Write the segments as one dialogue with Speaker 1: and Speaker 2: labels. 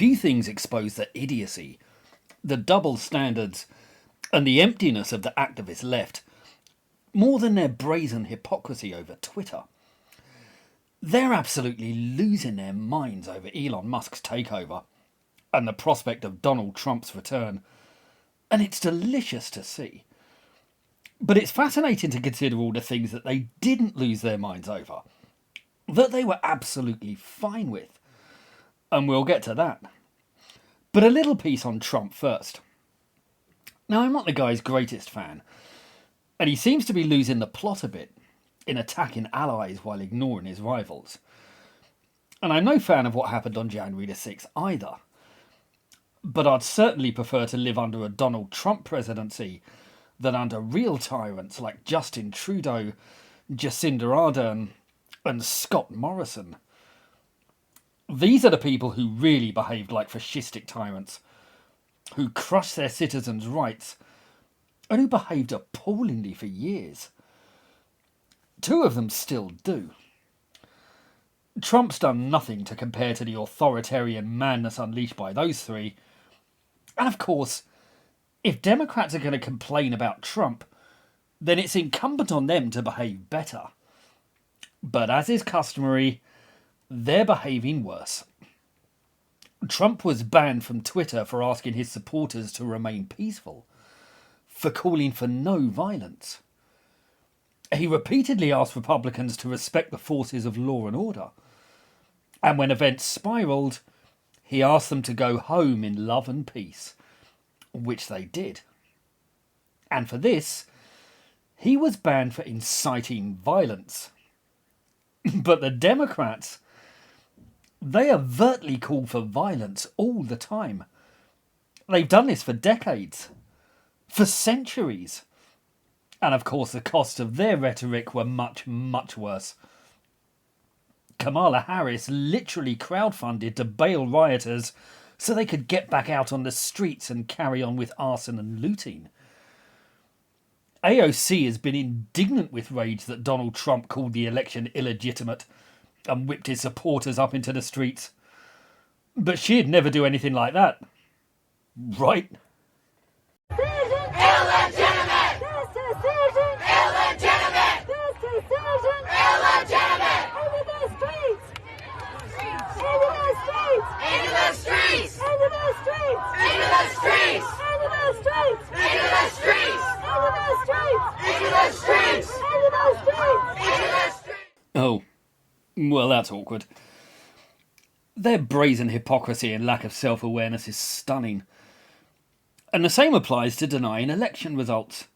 Speaker 1: few things expose the idiocy, the double standards, and the emptiness of the activist left, more than their brazen hypocrisy over Twitter. They're absolutely losing their minds over Elon Musk's takeover and the prospect of Donald Trump's return, and it's delicious to see. But it's fascinating to consider all the things that they didn't lose their minds over, that they were absolutely fine with, and we'll get to that. But a little piece on Trump first. Now, I'm not the guy's greatest fan, and he seems to be losing the plot a bit in attacking allies while ignoring his rivals. And I'm no fan of what happened on January the 6th either. But I'd certainly prefer to live under a Donald Trump presidency than under real tyrants like Justin Trudeau, Jacinda Ardern, and Scott Morrison. These are the people who really behaved like fascistic tyrants, who crushed their citizens' rights, and who behaved appallingly for years. Two of them still do. Trump's done nothing to compare to the authoritarian madness unleashed by those three. And of course, if Democrats are going to complain about Trump, then it's incumbent on them to behave better. But as is customary, they're behaving worse. Trump was banned from Twitter for asking his supporters to remain peaceful, for calling for no violence. He repeatedly asked Republicans to respect the forces of law and order. And when events spiralled, he asked them to go home in love and peace, which they did. And for this, he was banned for inciting violence. But the Democrats, they overtly call for violence all the time. They've done this for decades, for centuries. And of course, the costs of their rhetoric were much, much worse. Kamala Harris literally crowdfunded to bail rioters so they could get back out on the streets and carry on with arson and looting. AOC has been indignant with rage that Donald Trump called the election illegitimate and whipped his supporters up into the streets. But she'd never do anything like that. Right? Oh, well, that's awkward. Their brazen hypocrisy and lack of self-awareness is stunning. And the same applies to denying election results.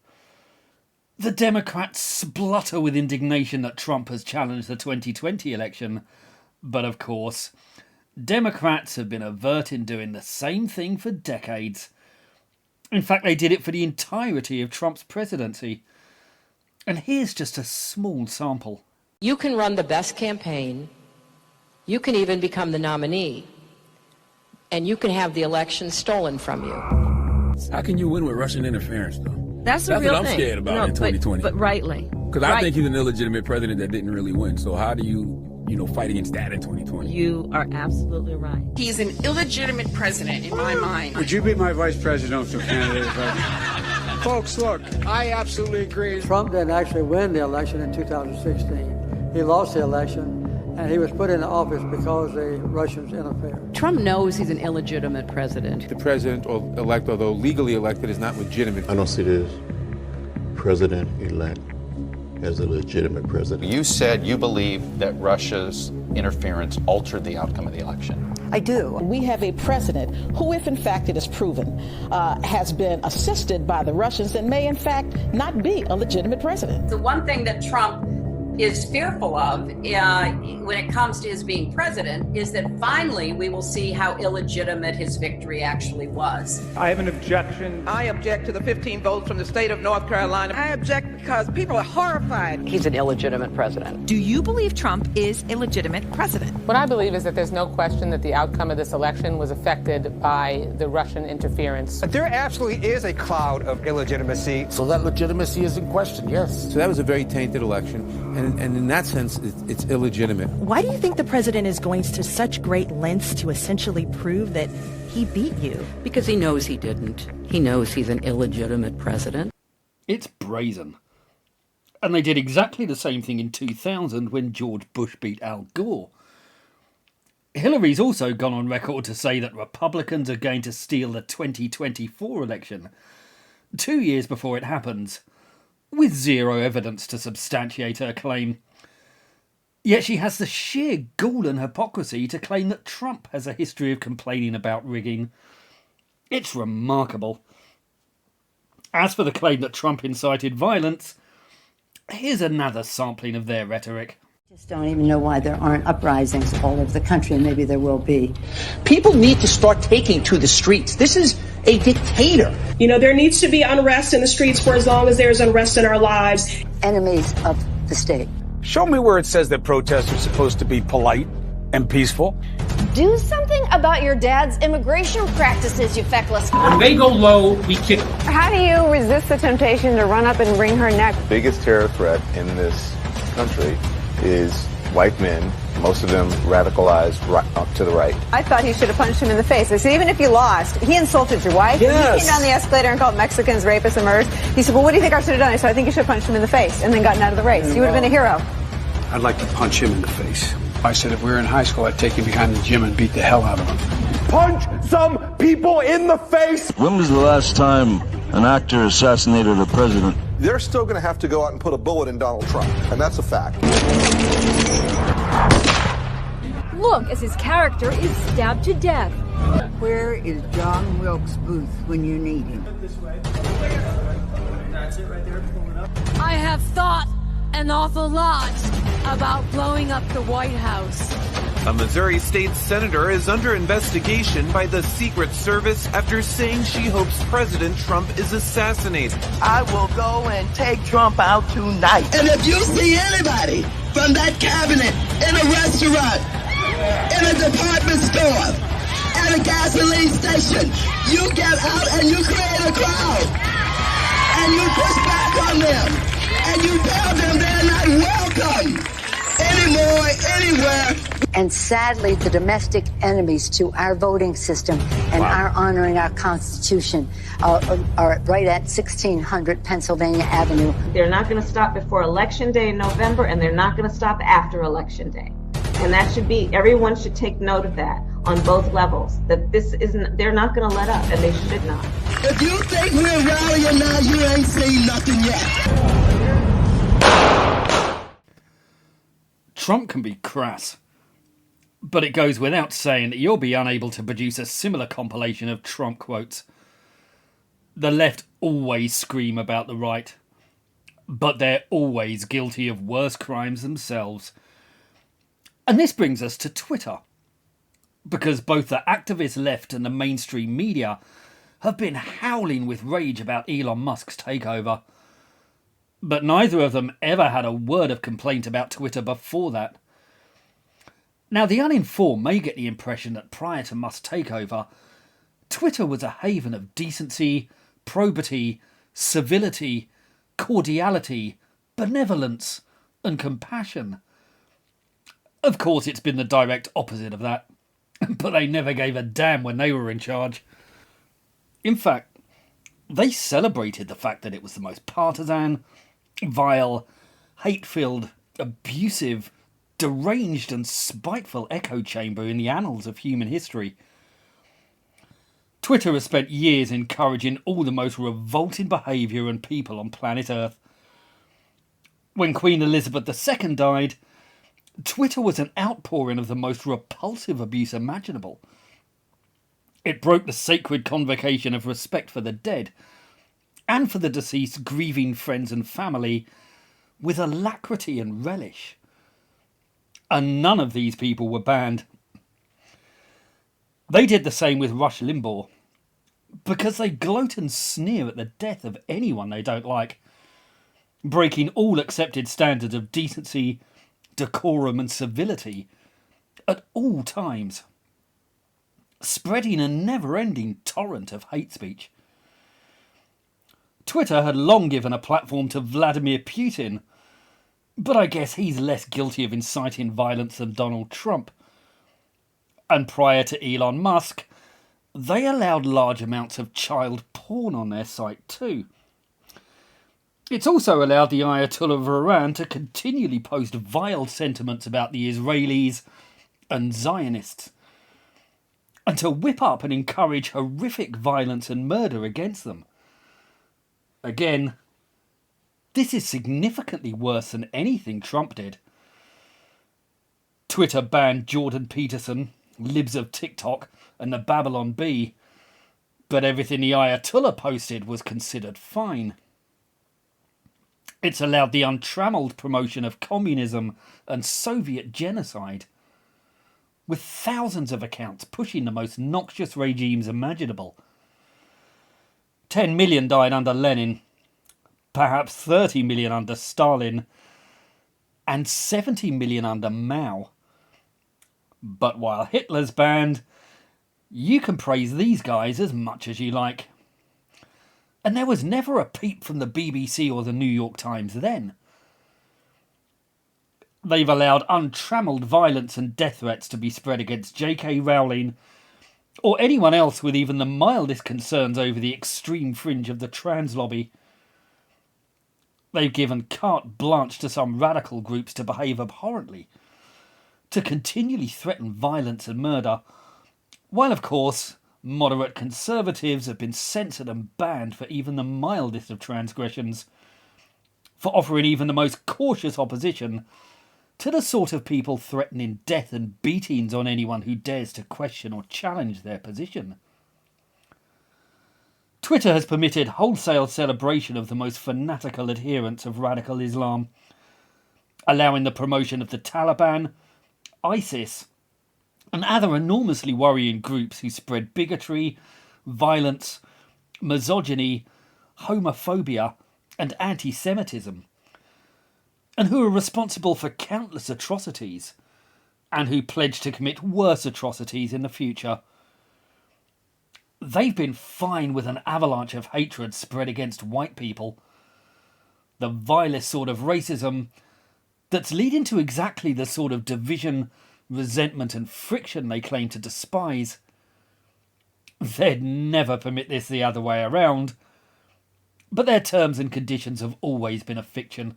Speaker 1: The Democrats splutter with indignation that Trump has challenged the 2020 election. But of course, Democrats have been overt in doing the same thing for decades. In fact, they did it for the entirety of Trump's presidency. And here's just a small sample.
Speaker 2: You can run the best campaign, you can even become the nominee, and you can have the election stolen from you.
Speaker 3: How can you win with Russian interference, though?
Speaker 4: That's the real
Speaker 3: what I'm
Speaker 4: thing.
Speaker 3: scared about in 2020.
Speaker 4: But rightly.
Speaker 3: Because I think he's an illegitimate president that didn't really win. So how do you fight against that in 2020?
Speaker 4: You are absolutely right.
Speaker 5: He's an illegitimate president in my mind.
Speaker 6: Would you be my vice presidential candidate? Folks, look, I absolutely agree.
Speaker 7: Trump didn't actually win the election in 2016. He lost the election, and he was put into office because the Russians interfered.
Speaker 2: Trump knows he's an illegitimate president.
Speaker 8: The president-elect, although legally elected, is not legitimate.
Speaker 9: I don't see this president-elect as a legitimate president.
Speaker 10: You said you believe that Russia's interference altered the outcome of the election.
Speaker 11: I do. We have a president who, if in fact it is proven, has been assisted by the Russians and may in fact not be a legitimate president.
Speaker 12: The one thing that Trump is fearful of when it comes to his being president is that finally we will see how illegitimate his victory actually was.
Speaker 6: I have an objection.
Speaker 5: I object to the 15 votes from the state of North Carolina.
Speaker 13: I object
Speaker 5: because people are horrified.
Speaker 2: He's an illegitimate president.
Speaker 13: Do you believe Trump is a legitimate president?
Speaker 14: What I believe is that there's no question that the outcome of this election was affected by the Russian interference.
Speaker 6: There absolutely is a cloud of illegitimacy.
Speaker 15: So that legitimacy is in question, yes.
Speaker 8: So that was a very tainted election, and in that sense, it's illegitimate.
Speaker 13: Why do you think the president is going to such great lengths to essentially prove that he beat you?
Speaker 2: Because he knows he didn't. He knows he's an illegitimate president.
Speaker 1: It's brazen. And they did exactly the same thing in 2000 when George Bush beat Al Gore. Hillary's also gone on record to say that Republicans are going to steal the 2024 election 2 years before it happens, with zero evidence to substantiate her claim. Yet she has the sheer gall and hypocrisy to claim that Trump has a history of complaining about rigging. It's remarkable. As for the claim that Trump incited violence, here's another sampling of their rhetoric.
Speaker 16: Just don't even know why there aren't uprisings all over the country, and maybe there will be.
Speaker 17: People need to start taking to the streets. This is a dictator.
Speaker 18: You know, there needs to be unrest in the streets for as long as there's unrest in our lives.
Speaker 16: Enemies of the state.
Speaker 6: Show me where it says that protests are supposed to be polite and peaceful.
Speaker 19: Do something about your dad's immigration practices, you feckless.
Speaker 20: When they go low, we kick.
Speaker 21: How do you resist the temptation to run up and wring her neck?
Speaker 9: The biggest terror threat in this country is white men, most of them radicalized up to the right.
Speaker 21: I thought he should have punched him in the face. I said, even if you lost, he insulted your wife.
Speaker 6: Yes.
Speaker 21: He came down the escalator and called Mexicans rapists and murderers. He said, well, what do you think I should have done? I said, I think you should have punched him in the face and then gotten out of the race. You would have been a hero.
Speaker 6: I'd like to punch him in the face. I said if we were in high school, I'd take him behind the gym and beat the hell out of him.
Speaker 22: Punch some people in the face!
Speaker 23: When was the last time an actor assassinated a president?
Speaker 24: They're still going to have to go out and put a bullet in Donald Trump, and that's a fact.
Speaker 19: Look as his character is stabbed to death.
Speaker 25: Where is John Wilkes Booth when you need him?
Speaker 19: That's it right there. I have thought an awful lot about blowing up the White House.
Speaker 26: A Missouri state senator is under investigation by the Secret Service after saying she hopes President Trump is assassinated.
Speaker 17: I will go and take Trump out tonight.
Speaker 27: And if you see anybody from that cabinet in a restaurant, in a department store, at a gasoline station, you get out and you create a crowd. And you push back on them. And you tell them they're not welcome anymore, anywhere.
Speaker 16: And sadly, the domestic enemies to our voting system and our honoring our Constitution are right at 1600 Pennsylvania Avenue.
Speaker 21: They're not going to stop before Election Day in November, and they're not going to stop after Election Day. And that should be, everyone should take note of that on both levels, that this isn't, they're not going to let up, and they should not.
Speaker 27: If you think we're rallying now, you ain't seen nothing yet.
Speaker 1: Trump can be crass, but it goes without saying that you'll be unable to produce a similar compilation of Trump quotes. The left always scream about the right, but they're always guilty of worse crimes themselves. And this brings us to Twitter, because both the activist left and the mainstream media have been howling with rage about Elon Musk's takeover. But neither of them ever had a word of complaint about Twitter before that. Now, the uninformed may get the impression that prior to Musk's takeover, Twitter was a haven of decency, probity, civility, cordiality, benevolence, and compassion. Of course, it's been the direct opposite of that, but they never gave a damn when they were in charge. In fact, they celebrated the fact that it was the most partisan, vile, hate-filled, abusive, deranged and spiteful echo chamber in the annals of human history. Twitter has spent years encouraging all the most revolting behaviour and people on planet Earth. When Queen Elizabeth II died, Twitter was an outpouring of the most repulsive abuse imaginable. It broke the sacred convocation of respect for the dead, and for the deceased's grieving friends and family, with alacrity and relish. And none of these people were banned. They did the same with Rush Limbaugh, because they gloat and sneer at the death of anyone they don't like. breaking all accepted standards of decency, decorum and civility at all times, spreading a never-ending torrent of hate speech. Twitter had long given a platform to Vladimir Putin, but I guess he's less guilty of inciting violence than Donald Trump. And prior to Elon Musk, they allowed large amounts of child porn on their site too. It's also allowed the Ayatollah of Iran to continually post vile sentiments about the Israelis and Zionists, and to whip up and encourage horrific violence and murder against them. Again, this is significantly worse than anything Trump did. Twitter banned Jordan Peterson, libs of TikTok, and the Babylon Bee, but everything the Ayatollah posted was considered fine. It's allowed the untrammeled promotion of communism and Soviet genocide, with thousands of accounts pushing the most noxious regimes imaginable. 10 million died under Lenin, perhaps 30 million under Stalin, and 70 million under Mao. But while Hitler's banned, you can praise these guys as much as you like. And there was never a peep from the BBC or the New York Times then. They've allowed untrammeled violence and death threats to be spread against J.K. Rowling or anyone else with even the mildest concerns over the extreme fringe of the trans lobby. They've given carte blanche to some radical groups to behave abhorrently, to continually threaten violence and murder, while of course moderate conservatives have been censored and banned for even the mildest of transgressions, for offering even the most cautious opposition to the sort of people threatening death and beatings on anyone who dares to question or challenge their position. Twitter has permitted wholesale celebration of the most fanatical adherents of radical Islam, allowing the promotion of the Taliban, ISIS, and other enormously worrying groups who spread bigotry, violence, misogyny, homophobia, and anti-Semitism, and who are responsible for countless atrocities, and who pledge to commit worse atrocities in the future. They've been fine with an avalanche of hatred spread against white people, the vilest sort of racism that's leading to exactly the sort of division, resentment and friction they claim to despise. They'd never permit this the other way around, but their terms and conditions have always been a fiction,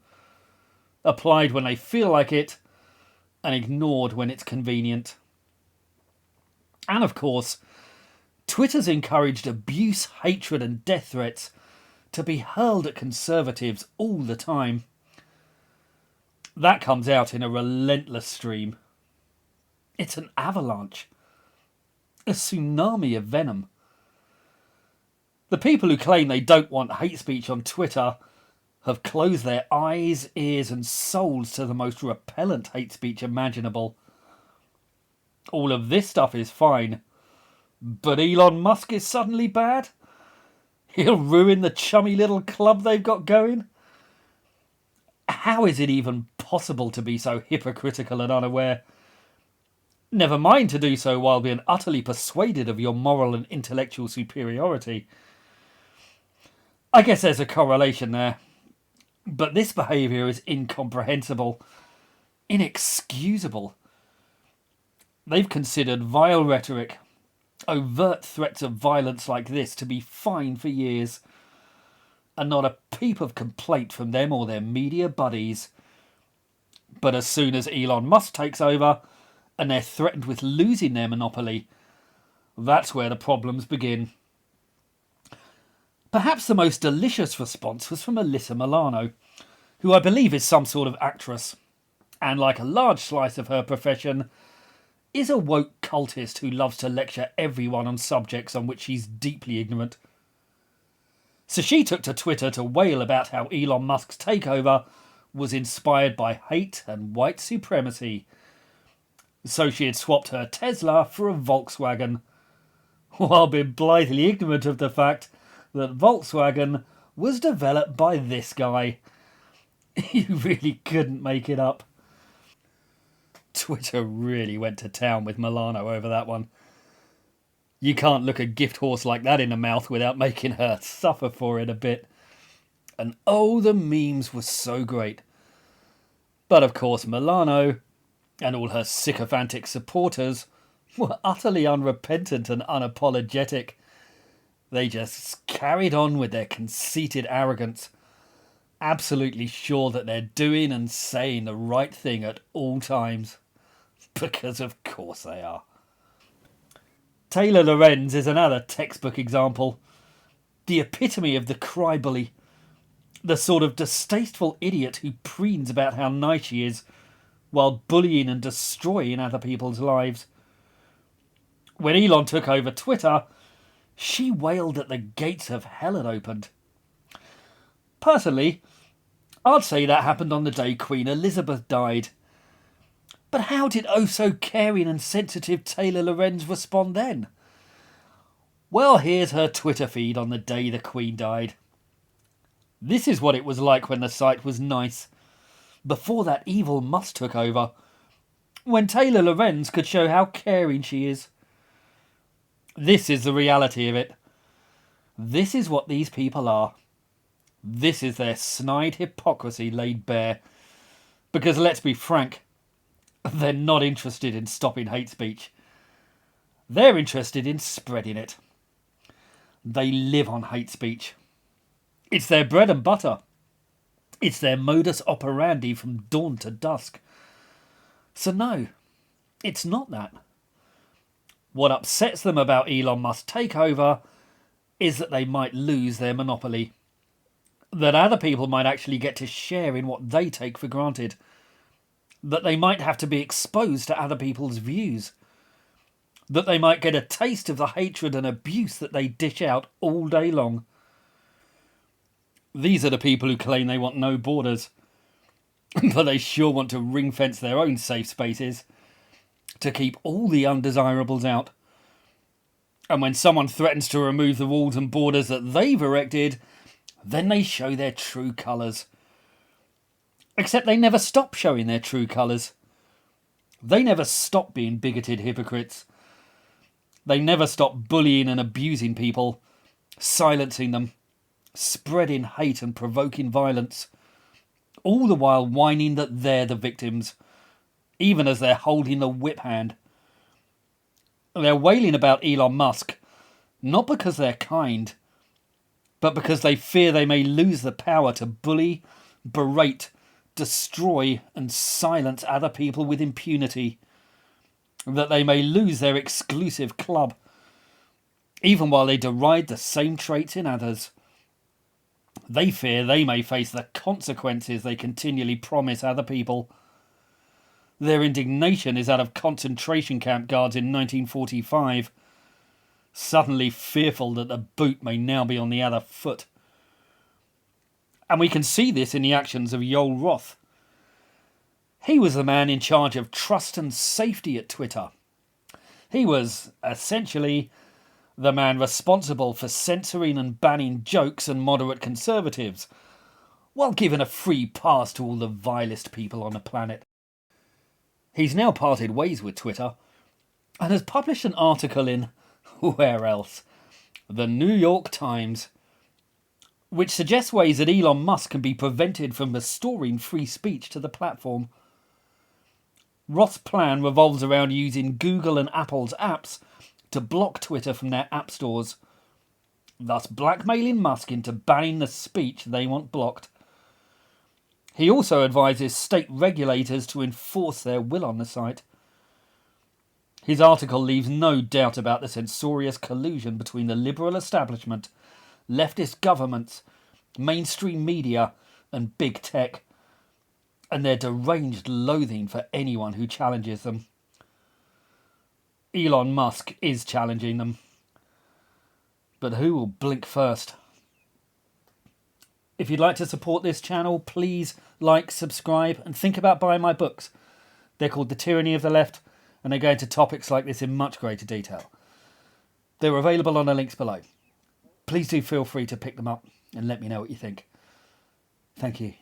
Speaker 1: applied when they feel like it and ignored when it's convenient. And of course, Twitter's encouraged abuse, hatred and death threats to be hurled at conservatives all the time. That comes out in a relentless stream. It's an avalanche, a tsunami of venom. The people who claim they don't want hate speech on Twitter have closed their eyes, ears and souls to the most repellent hate speech imaginable. All of this stuff is fine, but Elon Musk is suddenly bad? He'll ruin the chummy little club they've got going? How is it even possible to be so hypocritical and unaware? Never mind to do so while being utterly persuaded of your moral and intellectual superiority. I guess there's a correlation there. But this behaviour is incomprehensible, inexcusable. They've considered vile rhetoric, overt threats of violence like this to be fine for years, and not a peep of complaint from them or their media buddies. But as soon as Elon Musk takes over, and they're threatened with losing their monopoly, that's where the problems begin. Perhaps the most delicious response was from Alyssa Milano, who I believe is some sort of actress, and like a large slice of her profession, is a woke cultist who loves to lecture everyone on subjects on which she's deeply ignorant. So she took to Twitter to wail about how Elon Musk's takeover was inspired by hate and white supremacy. So she had swapped her Tesla for a Volkswagen, while being blithely ignorant of the fact that Volkswagen was developed by this guy, You really couldn't make it up. Twitter really went to town with Milano over that one. You can't look a gift horse like that in the mouth without making her suffer for it a bit. And oh, the memes were so great. But of course Milano and all her sycophantic supporters were utterly unrepentant and unapologetic. They just carried on with their conceited arrogance, absolutely sure that they're doing and saying the right thing at all times. Because of course they are. Taylor Lorenz is another textbook example. The epitome of the cry-bully. The sort of distasteful idiot who preens about how nice she is while bullying and destroying other people's lives. When Elon took over Twitter, she wailed that the gates of hell had opened. Personally, I'd say that happened on the day Queen Elizabeth died. But how did oh-so-caring and sensitive Taylor Lorenz respond then? Well, here's her Twitter feed on the day the Queen died. This is what it was like when the site was nice, before that evil Musk took over, when Taylor Lorenz could show how caring she is. This is the reality of it. This is what these people are. This is their snide hypocrisy laid bare. Because let's be frank, they're not interested in stopping hate speech. They're interested in spreading it. They live on hate speech. It's their bread and butter. It's their modus operandi from dawn to dusk. So no, it's not that. What upsets them about Elon Musk's takeover is that they might lose their monopoly. That other people might actually get to share in what they take for granted. That they might have to be exposed to other people's views. That they might get a taste of the hatred and abuse that they dish out all day long. These are the people who claim they want no borders. But they sure want to ring-fence their own safe spaces to keep all the undesirables out. And when someone threatens to remove the walls and borders that they've erected, then they show their true colours. Except they never stop showing their true colours. They never stop being bigoted hypocrites. They never stop bullying and abusing people, silencing them, spreading hate and provoking violence, all the while whining that they're the victims, even as they're holding the whip hand. They're wailing about Elon Musk, not because they're kind, but because they fear they may lose the power to bully, berate, destroy and silence other people with impunity, that they may lose their exclusive club, even while they deride the same traits in others. They fear they may face the consequences they continually promise other people. Their indignation is that of concentration camp guards in 1945, suddenly fearful that the boot may now be on the other foot. And we can see this in the actions of Yoel Roth. He was the man in charge of trust and safety at Twitter. He was, essentially, the man responsible for censoring and banning jokes and moderate conservatives, while giving a free pass to all the vilest people on the planet. He's now parted ways with Twitter, and has published an article in, where else, the New York Times, which suggests ways that Elon Musk can be prevented from restoring free speech to the platform. Roth's plan revolves around using Google and Apple's apps to block Twitter from their app stores, thus blackmailing Musk into banning the speech they want blocked. He also advises state regulators to enforce their will on the site. His article leaves no doubt about the censorious collusion between the liberal establishment, leftist governments, mainstream media and big tech, and their deranged loathing for anyone who challenges them. Elon Musk is challenging them. But who will blink first? If you'd like to support this channel, please like, subscribe, and think about buying my books. They're called The Tyranny of the Left, and they go into topics like this in much greater detail. They're available on the links below. Please do feel free to pick them up and let me know what you think. Thank you.